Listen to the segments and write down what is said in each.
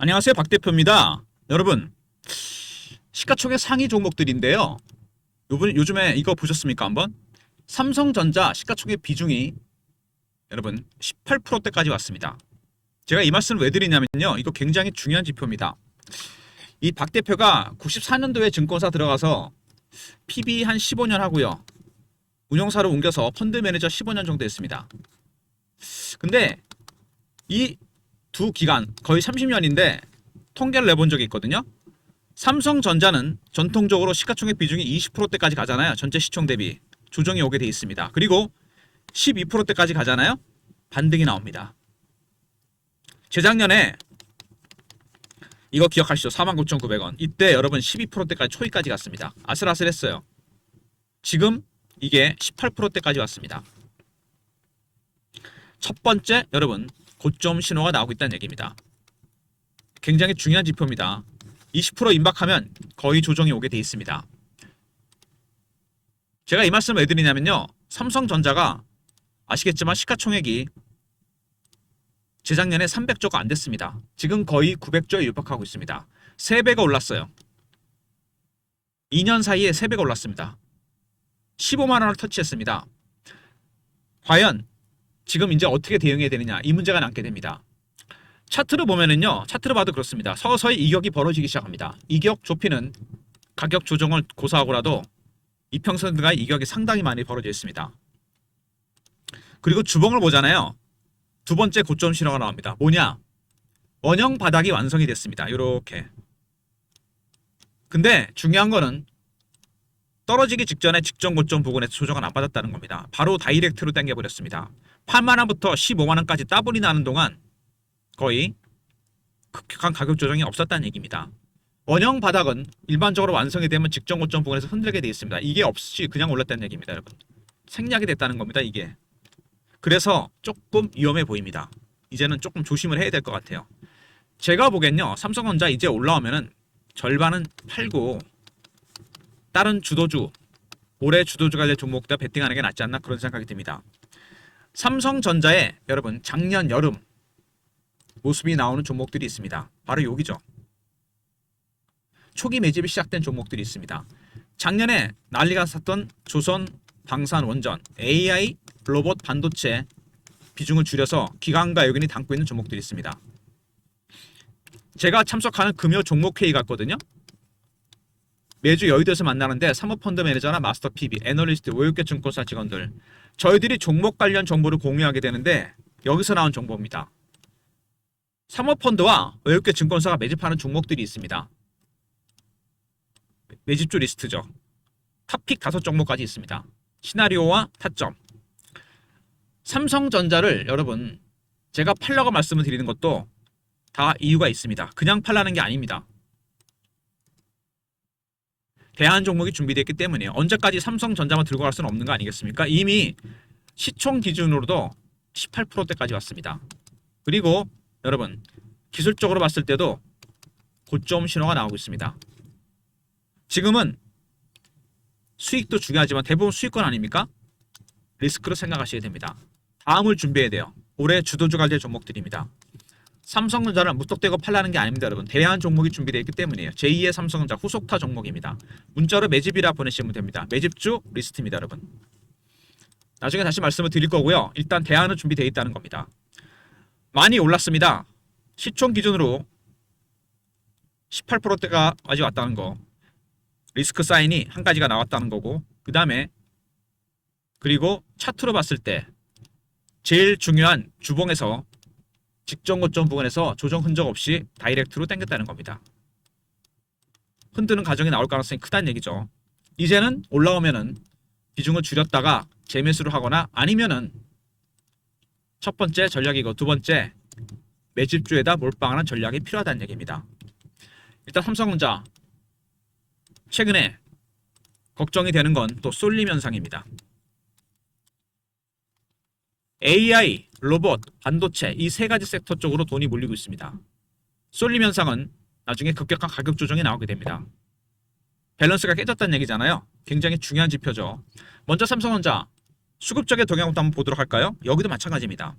안녕하세요, 박 대표입니다. 여러분, 시가총액 상위 종목들인데요. 요즘에 이거 보셨습니까? 한번? 삼성전자 시가총액 비중이 여러분 18%대까지 왔습니다. 제가 이 말씀을 왜 드리냐면요, 이거 굉장히 중요한 지표입니다. 이 박 대표가 94년도에 증권사 들어가서 PB 한 15년 하고요, 운용사로 옮겨서 펀드 매니저 15년 정도 했습니다. 근데 이 두 기간 거의 30년인데 통계를 내본 적이 있거든요. 삼성전자는 전통적으로 시가총액 비중이 20%대까지 가잖아요. 전체 시총 대비 조정이 오게 돼 있습니다. 그리고 12%대까지 가잖아요. 반등이 나옵니다. 재작년에 이거 기억하시죠? 49,900원. 이때 여러분 12%대까지 초이까지 갔습니다. 아슬아슬했어요. 지금 이게 18%대까지 왔습니다. 첫 번째, 여러분 고점 신호가 나오고 있다는 얘기입니다. 굉장히 중요한 지표입니다. 20% 임박하면 거의 조정이 오게 돼 있습니다. 제가 이 말씀을 왜 드리냐면요, 삼성전자가 아시겠지만 시가총액이 재작년에 300조가 안 됐습니다. 지금 거의 900조에 육박하고 있습니다. 3배가 올랐어요. 2년 사이에 3배가 올랐습니다. 15만 원을 터치했습니다. 과연 지금 이제 어떻게 대응해야 되느냐, 이 문제가 남게 됩니다. 차트로 보면은요, 차트로 봐도 그렇습니다. 서서히 이격이 벌어지기 시작합니다. 이격 좁히는 가격 조정을 고사하고라도 이평선 등의 이격이 상당히 많이 벌어져 있습니다. 그리고 주봉을 보잖아요. 두 번째 고점 신호가 나옵니다. 뭐냐? 원형 바닥이 완성이 됐습니다. 이렇게. 근데 중요한 거는 떨어지기 직전에 직전 고점 부근에서 조정은 안 받았다는 겁니다. 바로 다이렉트로 당겨버렸습니다. 8만원부터 15만원까지 따블이 나는 동안 거의 급격한 가격 조정이 없었다는 얘기입니다. 원형 바닥은 일반적으로 완성이 되면 직전 고점 부근에서 흔들게 되어 있습니다. 이게 없이 그냥 올랐다는 얘기입니다, 여러분. 생략이 됐다는 겁니다, 이게. 그래서 조금 위험해 보입니다. 이제는 조금 조심을 해야 될 것 같아요. 제가 보기엔요, 삼성전자 이제 올라오면은 절반은 팔고 다른 주도주, 올해 주도주가 될 종목들 베팅하는 게 낫지 않나, 그런 생각이 듭니다. 삼성전자에 여러분 작년 여름 모습이 나오는 종목들이 있습니다. 바로 여기죠. 초기 매집이 시작된 종목들이 있습니다. 작년에 난리가 났었던 조선 방산원전, AI, 로봇 반도체 비중을 줄여서 기관과 외국인이 담고 있는 종목들이 있습니다. 제가 참석하는 금요 종목회의 갔거든요. 매주 여의도에서 만나는데 사모펀드 매니저나 마스터 PB, 애널리스트, 외국계 증권사 직원들, 저희들이 종목 관련 정보를 공유하게 되는데 여기서 나온 정보입니다. 사모펀드와 외국계 증권사가 매집하는 종목들이 있습니다. 매집주 리스트죠. 탑픽 5종목까지 있습니다. 시나리오와 타점. 삼성전자를 여러분 제가 팔라고 말씀을 드리는 것도 다 이유가 있습니다. 그냥 팔라는 게 아닙니다. 대안 종목이 준비되어 있기 때문이에요. 언제까지 삼성전자만 들고 갈 수는 없는 거 아니겠습니까? 이미 시총 기준으로도 18%대까지 왔습니다. 그리고 여러분 기술적으로 봤을 때도 고점 신호가 나오고 있습니다. 지금은 수익도 중요하지만 대부분 수익권 아닙니까? 리스크로 생각하셔야 됩니다. 다음을 준비해야 돼요. 올해 주도주가 될 종목들입니다. 삼성전자를 무턱대고 팔라는 게 아닙니다, 여러분. 대안 종목이 준비되어 있기 때문이에요. 제2의 삼성전자 후속타 종목입니다. 문자로 매집이라 보내시면 됩니다. 매집주 리스트입니다, 여러분. 나중에 다시 말씀을 드릴 거고요. 일단 대안은 준비되어 있다는 겁니다. 많이 올랐습니다. 시총 기준으로 18%대까지 왔다는 거. 리스크 사인이 한 가지가 나왔다는 거고, 그 다음에 그리고 차트로 봤을 때 제일 중요한 주봉에서 직전 고점 부근에서 조정 흔적 없이 다이렉트로 당겼다는 겁니다. 흔드는 과정이 나올 가능성이 크다는 얘기죠. 이제는 올라오면은 비중을 줄였다가 재매수를 하거나 아니면은 첫 번째 전략이고 두 번째 매집주에다 몰빵하는 전략이 필요하다는 얘기입니다. 일단 삼성전자 최근에 걱정이 되는 건 또 쏠림 현상입니다. AI, 로봇, 반도체 이 세 가지 섹터 쪽으로 돈이 몰리고 있습니다. 쏠림 현상은 나중에 급격한 가격 조정이 나오게 됩니다. 밸런스가 깨졌다는 얘기잖아요. 굉장히 중요한 지표죠. 먼저 삼성전자 수급적인 동향부터 한번 보도록 할까요? 여기도 마찬가지입니다.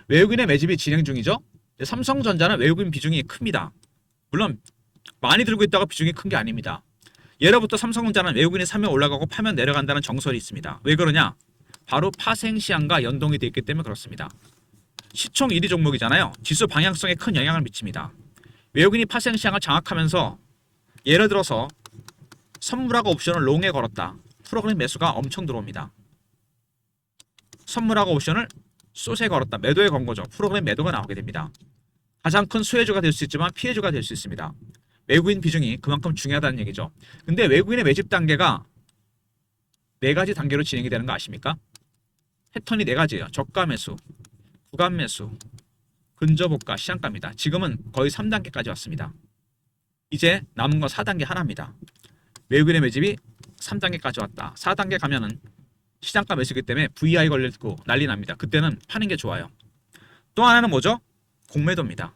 외국인의 매집이 진행 중이죠. 삼성전자는 외국인 비중이 큽니다. 물론 많이 들고 있다가 비중이 큰 게 아닙니다. 예로부터 삼성전자는 외국인이 사면 올라가고 파면 내려간다는 정설이 있습니다. 왜 그러냐? 바로 파생시향과 연동이 되어 있기 때문에 그렇습니다. 시총 1위 종목이잖아요. 지수 방향성에 큰 영향을 미칩니다. 외국인이 파생시향을 장악하면서 예를 들어서 선물하고 옵션을 롱에 걸었다. 프로그램 매수가 엄청 들어옵니다. 선물하고 옵션을 숏에 걸었다. 매도에 건 거죠. 프로그램 매도가 나오게 됩니다. 가장 큰 수혜주가 될 수 있지만 피해주가 될 수 있습니다. 외국인 비중이 그만큼 중요하다는 얘기죠. 근데 외국인의 매집 단계가 4가지 단계로 진행이 되는 거 아십니까? 패턴이 4가지예요. 저가 매수, 구간 매수, 근저보가, 시장가입니다. 지금은 거의 3단계까지 왔습니다. 이제 남은 건 4단계 하나입니다. 외국인의 매집이 3단계까지 왔다. 4단계 가면은 시장가 매수기 때문에 VI 걸리고 난리 납니다. 그때는 파는 게 좋아요. 또 하나는 뭐죠? 공매도입니다.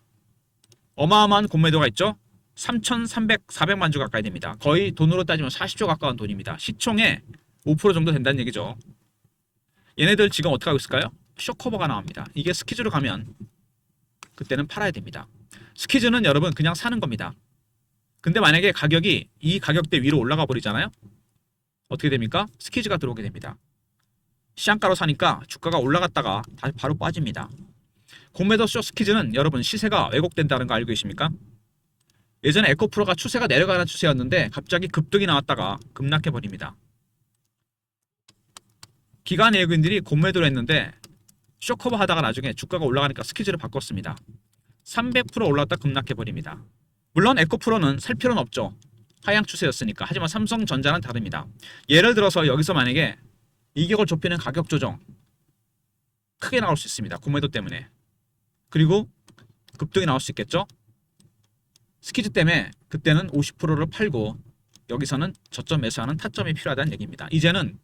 어마어마한 공매도가 있죠. 3,300, 400만 주 가까이 됩니다. 거의 돈으로 따지면 40조 가까운 돈입니다. 시총의 5% 정도 된다는 얘기죠. 얘네들 지금 어떻게 하고 있을까요? 쇼커버가 나옵니다. 이게 스키즈로 가면 그때는 팔아야 됩니다. 스키즈는 여러분 그냥 사는 겁니다. 근데 만약에 가격이 이 가격대 위로 올라가 버리잖아요. 어떻게 됩니까? 스키즈가 들어오게 됩니다. 시장가로 사니까 주가가 올라갔다가 다시 바로 빠집니다. 공매도 숏 스키즈는 여러분 시세가 왜곡된다는 거 알고 계십니까? 예전에 에코프로가 추세가 내려가는 추세였는데 갑자기 급등이 나왔다가 급락해 버립니다. 기관 외국인들이 공매도를 했는데 쇼커버 하다가 나중에 주가가 올라가니까 스키즈를 바꿨습니다. 300% 올랐다 급락해 버립니다. 물론 에코프로는 살 필요는 없죠. 하향 추세였으니까. 하지만 삼성전자는 다릅니다. 예를 들어서 여기서 만약에 이격을 좁히는 가격 조정 크게 나올 수 있습니다. 공매도 때문에. 그리고 급등이 나올 수 있겠죠. 스키즈 때문에 그때는 50%를 팔고 여기서는 저점 매수하는 타점이 필요하다는 얘기입니다. 이제는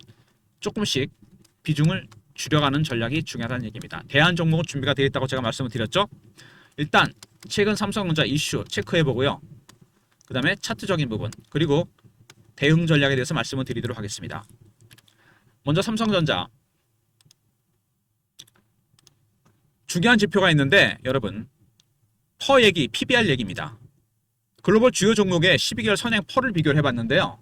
조금씩 비중을 줄여가는 전략이 중요하다는 얘기입니다. 대안 종목은 준비가 되어 있다고 제가 말씀을 드렸죠. 일단 최근 삼성전자 이슈 체크해 보고요. 그 다음에 차트적인 부분 그리고 대응 전략에 대해서 말씀을 드리도록 하겠습니다. 먼저 삼성전자 중요한 지표가 있는데 여러분 퍼 얘기, PBR 얘기입니다. 글로벌 주요 종목의 12개월 선행 퍼를 비교를 해봤는데요.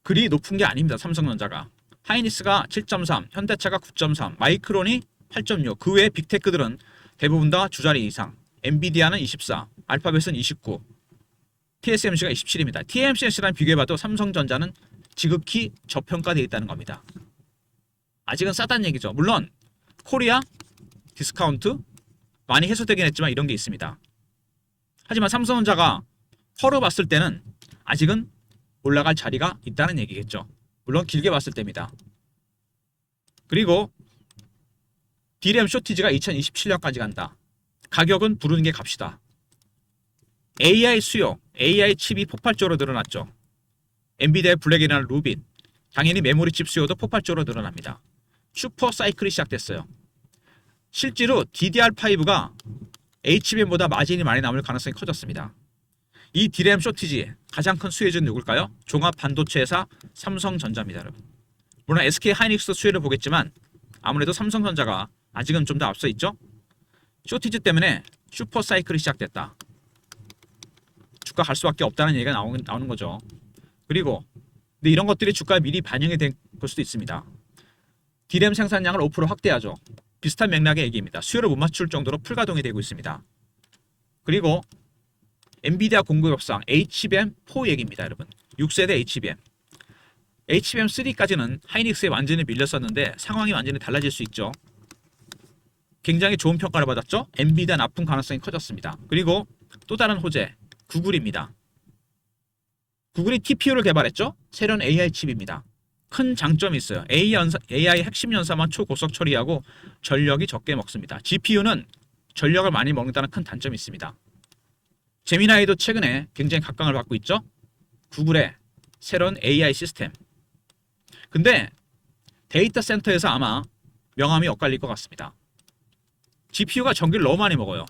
그리 높은 게 아닙니다. 삼성전자가. 하이닉스가 7.3, 현대차가 9.3, 마이크론이 8.6. 그 외에 빅테크들은 대부분 다 주자리 이상. 엔비디아는 24, 알파벳은 29, TSMC가 27입니다. TSMC랑 비교해봐도 삼성전자는 지극히 저평가되어 있다는 겁니다. 아직은 싸다는 얘기죠. 물론 코리아 디스카운트 많이 해소되긴 했지만 이런 게 있습니다. 하지만 삼성전자가 퍼로 봤을 때는 아직은 올라갈 자리가 있다는 얘기겠죠. 물론 길게 봤을 때입니다. 그리고 DRAM 쇼티지가 2027년까지 간다. 가격은 부르는 게 값이다. AI 수요, AI 칩이 폭발적으로 늘어났죠. 엔비디아의 블랙이나 루빈, 당연히 메모리 칩 수요도 폭발적으로 늘어납니다. 슈퍼 사이클이 시작됐어요. 실제로 DDR5가 HBM보다 마진이 많이 남을 가능성이 커졌습니다. 이 DRAM 쇼티지 가장 큰 수혜주는 누굴까요? 종합 반도체 회사 삼성전자입니다, 여러분. 물론 SK 하이닉스도 수혜를 보겠지만 아무래도 삼성전자가 아직은 좀 더 앞서 있죠. 쇼티지 때문에 슈퍼 사이클이 시작됐다. 주가 갈 수밖에 없다는 얘기가 나오는 거죠. 그리고 근데 이런 것들이 주가에 미리 반영이 된 걸 수도 있습니다. DRAM 생산량을 5% 확대하죠. 비슷한 맥락의 얘기입니다. 수요를 못 맞출 정도로 풀가동이 되고 있습니다. 그리고 엔비디아 공급 협상 HBM4 얘기입니다, 여러분. 6세대 HBM. HBM3까지는 하이닉스에 완전히 밀렸었는데 상황이 완전히 달라질 수 있죠. 굉장히 좋은 평가를 받았죠. 엔비디아 납품 가능성이 커졌습니다. 그리고 또 다른 호재 구글입니다. 구글이 TPU를 개발했죠. 새로운 AI 칩입니다. 큰 장점이 있어요. AI 핵심 연산만 초고속 처리하고 전력이 적게 먹습니다. GPU는 전력을 많이 먹는다는 큰 단점이 있습니다. 제미나이도 최근에 굉장히 각광을 받고 있죠. 구글의 새로운 AI 시스템. 근데 데이터 센터에서 아마 명암이 엇갈릴 것 같습니다. GPU가 전기를 너무 많이 먹어요.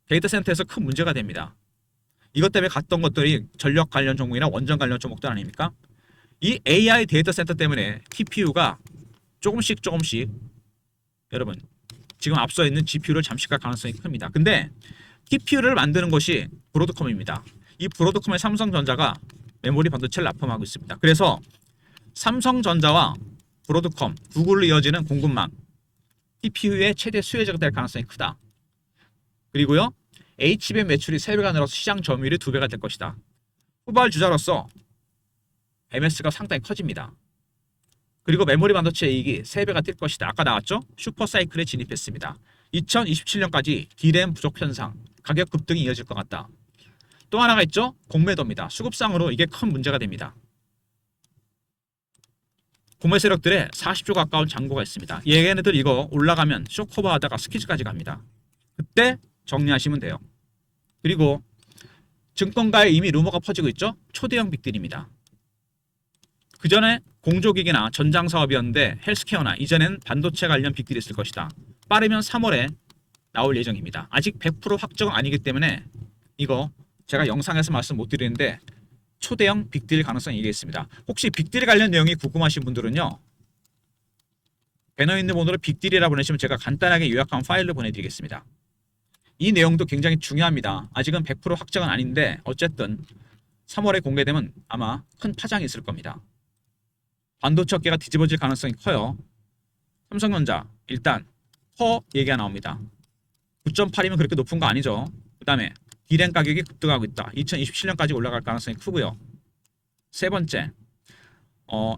데이터 센터에서 큰 문제가 됩니다. 이것 때문에 갔던 것들이 전력 관련 종목이나 원전 관련 종목들 아닙니까? 이 AI 데이터 센터 때문에 TPU가 조금씩 여러분 지금 앞서 있는 GPU를 잠식할 가능성이 큽니다. 근데 TPU를 만드는 것이 브로드컴입니다. 이 브로드컴의 삼성전자가 메모리 반도체를 납품하고 있습니다. 그래서 삼성전자와 브로드컴, 구글로 이어지는 공급망, TPU의 최대 수혜자가 될 가능성이 크다. 그리고요, HBM 매출이 3배가 늘어서 시장 점유율이 2배가 될 것이다. 후발주자로서 MS가 상당히 커집니다. 그리고 메모리 반도체 이익이 3배가 뛸 것이다. 아까 나왔죠? 슈퍼사이클에 진입했습니다. 2027년까지 D램 부족 현상, 가격 급등이 이어질 것 같다. 또 하나가 있죠? 공매도입니다. 수급상으로 이게 큰 문제가 됩니다. 구매 세력들의 40조 가까운 잔고가 있습니다. 얘네들 이거 올라가면 쇼커버 하다가 스키즈까지 갑니다. 그때 정리하시면 돼요. 그리고 증권가에 이미 루머가 퍼지고 있죠? 초대형 빅딜입니다. 그 전에 공조기기나 전장 사업이었는데 헬스케어나 이전엔 반도체 관련 빅딜이 있을 것이다. 빠르면 3월에 나올 예정입니다. 아직 100% 확정은 아니기 때문에 이거 제가 영상에서 말씀 못 드리는데 초대형 빅딜 가능성이 있습니다. 혹시 빅딜 관련 내용이 궁금하신 분들은요, 배너에 있는 번호로 빅딜이라 보내시면 제가 간단하게 요약한 파일을 보내드리겠습니다. 이 내용도 굉장히 중요합니다. 아직은 100% 확정은 아닌데 어쨌든 3월에 공개되면 아마 큰 파장이 있을 겁니다. 반도체 업계가 뒤집어질 가능성이 커요. 삼성전자 일단 커 얘기가 나옵니다. 9.8이면 그렇게 높은 거 아니죠. 그 다음에 D램 가격이 급등하고 있다. 2027년까지 올라갈 가능성이 크고요. 세 번째,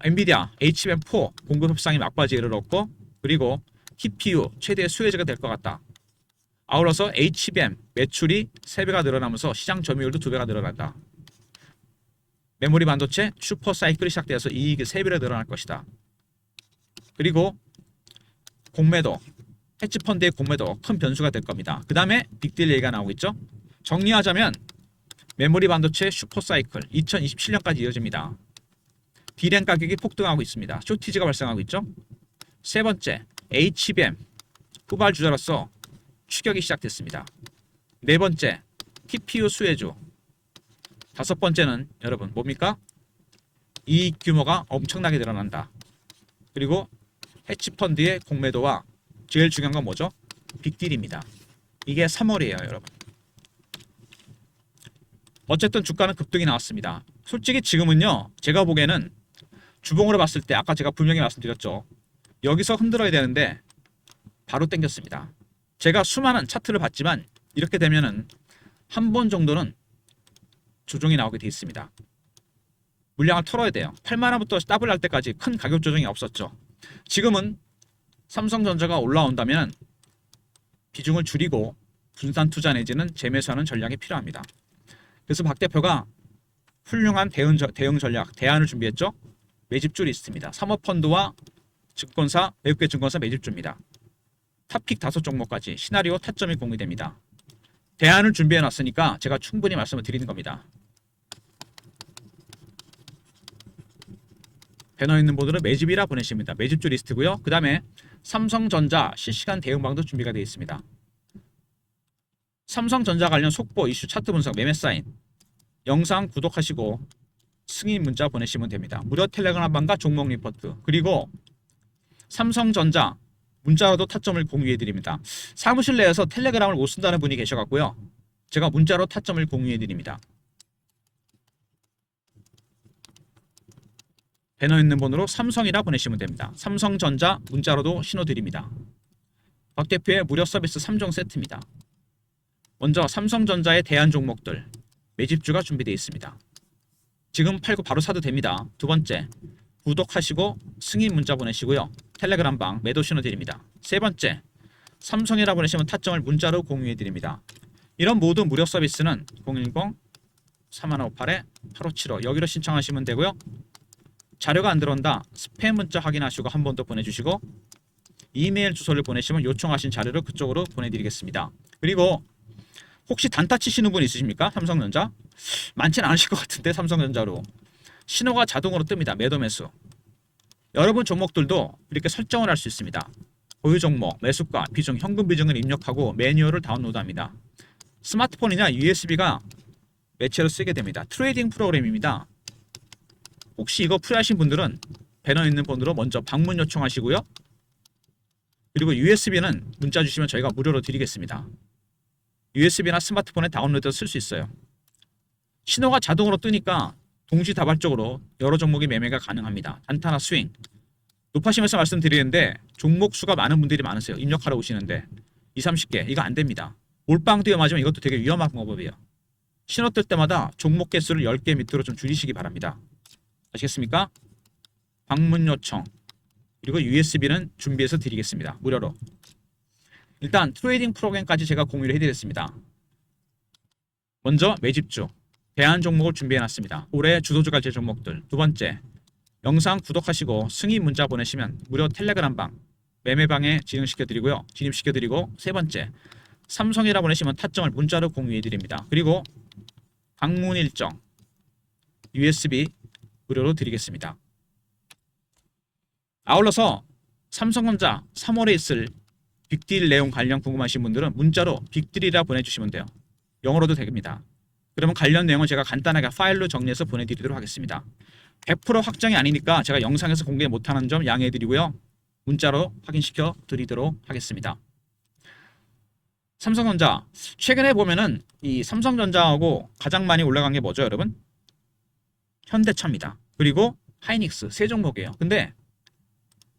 엔비디아 HBM4 공급 협상이 막바지에 이르렀고, 그리고 TPU 최대 수혜자가 될 것 같다. 아울러서 HBM 매출이 3배가 늘어나면서 시장 점유율도 2배가 늘어난다. 메모리 반도체 슈퍼 사이클이 시작되어서 이익이 3배로 늘어날 것이다. 그리고 공매도, 헤지펀드의 공매도 큰 변수가 될 겁니다. 그 다음에 빅딜 얘기가 나오고 있죠. 정리하자면 메모리 반도체 슈퍼 사이클 2027년까지 이어집니다. D램 가격이 폭등하고 있습니다. 쇼티지가 발생하고 있죠. 세 번째, HBM 후발주자로서 추격이 시작됐습니다. 네 번째, TPU 수혜주. 다섯 번째는 여러분 뭡니까? 이익 규모가 엄청나게 늘어난다. 그리고 헤지펀드의 공매도와 제일 중요한 건 뭐죠? 빅딜입니다. 이게 3월이에요, 여러분. 어쨌든 주가는 급등이 나왔습니다. 솔직히 지금은요, 제가 보기에는 주봉으로 봤을 때 아까 제가 분명히 말씀드렸죠. 여기서 흔들어야 되는데 바로 땡겼습니다. 제가 수많은 차트를 봤지만 이렇게 되면은 한 번 정도는 조정이 나오게 돼 있습니다. 물량을 털어야 돼요. 8만원부터 더블 할 때까지 큰 가격 조정이 없었죠. 지금은 삼성전자가 올라온다면 비중을 줄이고 분산 투자 내지는 재매수하는 전략이 필요합니다. 그래서 박 대표가 훌륭한 대응 전략, 대안을 준비했죠. 매집주 리스트입니다. 사모펀드와 증권사, 외국계 증권사 매집주입니다. 탑픽 5종목까지 시나리오 타점이 공유됩니다. 대안을 준비해 놨으니까 제가 충분히 말씀을 드리는 겁니다. 배너 있는 보드를 매집이라 보내십니다. 매집주 리스트고요. 그 다음에 삼성전자 실시간 대응방도 준비가 되어 있습니다. 삼성전자 관련 속보, 이슈, 차트 분석, 매매 사인 영상 구독하시고 승인 문자 보내시면 됩니다. 무료 텔레그램방과 종목 리포트, 그리고 삼성전자 문자로도 타점을 공유해 드립니다. 사무실 내에서 텔레그램을 못 쓴다는 분이 계셔갖고요, 제가 문자로 타점을 공유해 드립니다. 배너 있는 번호로 삼성이라 보내시면 됩니다. 삼성전자 문자로도 신호 드립니다. 박 대표의 무료 서비스 3종 세트입니다. 먼저 삼성전자의 대안 종목들 매집주가 준비되어 있습니다. 지금 팔고 바로 사도 됩니다. 두 번째, 구독하시고 승인 문자 보내시고요. 텔레그램방 매도 신호 드립니다. 세 번째, 삼성이라 보내시면 타점을 문자로 공유해 드립니다. 이런 모든 무료 서비스는 010-3158-8575 여기로 신청하시면 되고요. 자료가 안 들어온다, 스팸 문자 확인하시고 한 번 더 보내주시고 이메일 주소를 보내시면 요청하신 자료를 그쪽으로 보내드리겠습니다. 그리고 혹시 단타 치시는 분 있으십니까? 삼성전자? 많지는 않으실 것 같은데 삼성전자로 신호가 자동으로 뜹니다. 매도 매수. 여러분 종목들도 이렇게 설정을 할 수 있습니다. 보유 종목, 매수가, 비중, 현금 비중을 입력하고 매뉴얼을 다운로드합니다. 스마트폰이나 USB가 매체로 쓰게 됩니다. 트레이딩 프로그램입니다. 혹시 이거 풀이하신 분들은 배너 있는 번호로 먼저 방문 요청하시고요. 그리고 USB는 문자 주시면 저희가 무료로 드리겠습니다. USB나 스마트폰에 다운로드 쓸 수 있어요. 신호가 자동으로 뜨니까 동시다발적으로 여러 종목의 매매가 가능합니다. 단타나 스윙. 높아시면서 말씀드리는데 종목 수가 많은 분들이 많으세요. 입력하러 오시는데 20, 30개 이거 안 됩니다. 몰빵 맞으면 이것도 되게 위험한 방법이에요. 신호 뜰 때마다 종목 개수를 10개 밑으로 좀 줄이시기 바랍니다. 아시겠습니까? 방문 요청 그리고 USB는 준비해서 드리겠습니다. 무료로. 일단 트레이딩 프로그램까지 제가 공유를 해드렸습니다. 먼저 매집주 대안 종목을 준비해놨습니다. 올해 주도주 갈제 종목들. 두 번째, 영상 구독하시고 승인 문자 보내시면 무료 텔레그램방 매매방에 진입시켜드리고 세 번째, 삼성이라 보내시면 타점을 문자로 공유해드립니다. 그리고 방문 일정 USB 무료로 드리겠습니다. 아울러서 삼성전자 3월에 있을 빅딜 내용 관련 궁금하신 분들은 문자로 빅딜이라 보내주시면 돼요. 영어로도 됩니다. 그러면 관련 내용은 제가 간단하게 파일로 정리해서 보내드리도록 하겠습니다. 100% 확정이 아니니까 제가 영상에서 공개 못하는 점 양해해드리고요. 문자로 확인시켜 드리도록 하겠습니다. 삼성전자 최근에 보면은 이 삼성전자하고 가장 많이 올라간 게 뭐죠, 여러분? 현대차입니다. 그리고 하이닉스 세 종목이에요. 근데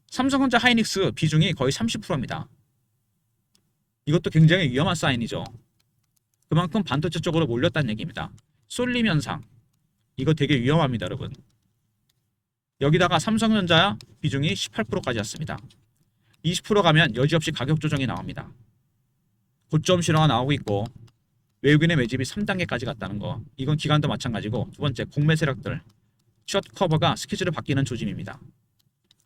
삼성전자 하이닉스 비중이 거의 30%입니다. 이것도 굉장히 위험한 사인이죠. 그만큼 반도체 쪽으로 몰렸다는 얘기입니다. 쏠림 현상 이거 되게 위험합니다, 여러분. 여기다가 삼성전자 비중이 18%까지 왔습니다. 20% 가면 여지없이 가격 조정이 나옵니다. 고점 신호가 나오고 있고 외국인의 매집이 3단계까지 갔다는 거. 이건 기관도 마찬가지고 두 번째 공매 세력들 숏 커버가 스케줄을 바뀌는 조짐입니다.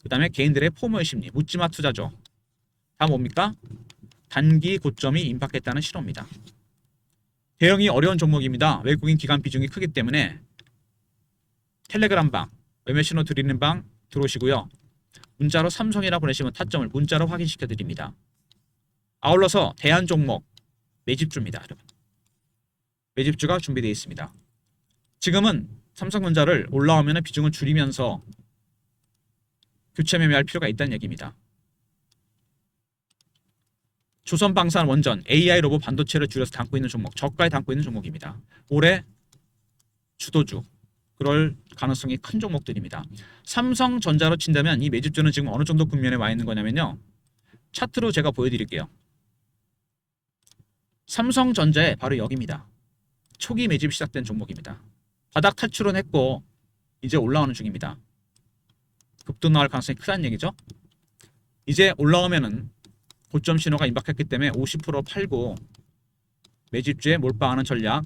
그 다음에 개인들의 포모의 심리 묻지마 투자죠. 다 뭡니까? 단기 고점이 임박했다는 신호입니다. 대응이 어려운 종목입니다. 외국인 기관 비중이 크기 때문에 텔레그램 방 매매 신호 드리는 방 들어오시고요. 문자로 삼성이라 보내시면 타점을 문자로 확인시켜 드립니다. 아울러서 대안 종목 매집주입니다, 여러분. 매집주가 준비되어 있습니다. 지금은 삼성전자를 올라오면 비중을 줄이면서 교체 매매할 필요가 있다는 얘기입니다. 조선방산 원전 AI 로봇 반도체를 줄여서 담고 있는 종목, 저가에 담고 있는 종목입니다. 올해 주도주 그럴 가능성이 큰 종목들입니다. 삼성전자로 친다면 이 매집주는 지금 어느 정도 국면에 와 있는 거냐면요. 차트로 제가 보여드릴게요. 삼성전자의 바로 여기입니다. 초기 매집 시작된 종목입니다. 바닥 탈출은 했고 이제 올라오는 중입니다. 급등 나올 가능성이 크다는 얘기죠. 이제 올라오면은 고점 신호가 임박했기 때문에 50% 팔고 매집주에 몰빵하는 전략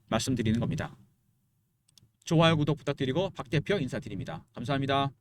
말씀드리는 겁니다. 좋아요, 구독 부탁드리고 박 대표 인사드립니다. 감사합니다.